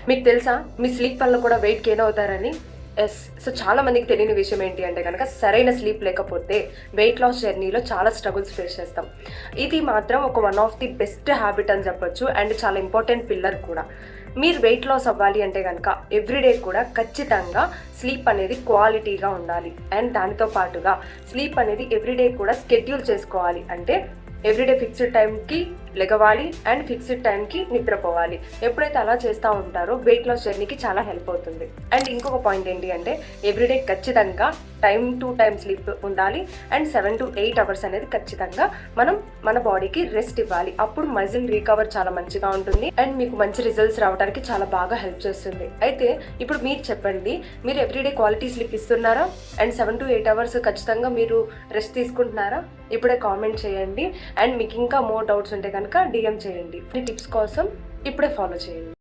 మీకు తెలుసా మీ స్లీప్ వల్ల కూడా వెయిట్ గెయిన్ అవుతారని? ఎస్. సో చాలా మందికి తెలియని విషయం ఏంటి అంటే కనుక సరైన స్లీప్ లేకపోతే వెయిట్ లాస్ జర్నీలో చాలా స్ట్రగుల్స్ ఫేస్ చేస్తాం. ఇది మాత్రం ఒక one of the best habit అని చెప్పొచ్చు అండ్ చాలా ఇంపార్టెంట్ పిల్లర్ కూడా. మీరు వెయిట్ లాస్ అవ్వాలి అంటే కనుక ఎవ్రీడే కూడా ఖచ్చితంగా స్లీప్ అనేది క్వాలిటీగా ఉండాలి అండ్ దానితో పాటుగా స్లీప్ అనేది ఎవ్రీడే కూడా స్కెడ్యూల్ చేసుకోవాలి. అంటే ఎవ్రీడే ఫిక్స్డ్ టైంకి లెగవాలి అండ్ ఫిక్స్డ్ టైంకి నిద్రపోవాలి. ఎప్పుడైతే అలా చేస్తూ ఉంటారో వెయిట్ లాస్ జర్నీకి చాలా హెల్ప్ అవుతుంది. అండ్ ఇంకొక పాయింట్ ఏంటి అంటే ఎవ్రీడే ఖచ్చితంగా టైం టు టైం స్లీప్ ఉండాలి అండ్ 7 to 8 అవర్స్ అనేది ఖచ్చితంగా మనం మన బాడీకి రెస్ట్ ఇవ్వాలి. అప్పుడు మజిల్ రికవర్ చాలా మంచిగా ఉంటుంది అండ్ మీకు మంచి రిజల్ట్స్ రావడానికి చాలా బాగా హెల్ప్ చేస్తుంది. అయితే ఇప్పుడు మీరు చెప్పండి, మీరు ఎవ్రీడే క్వాలిటీ స్లీప్ ఇస్తున్నారా అండ్ 7 to 8 అవర్స్ ఖచ్చితంగా మీరు రెస్ట్ తీసుకుంటున్నారా? ఇప్పుడే కామెంట్ చేయండి అండ్ మీకు ఇంకా మోర్ డౌట్స్ ఉంటే కనుక DM చేయండి. ఈ టిప్స్ కోసం ఇప్పుడే ఫాలో చేయండి.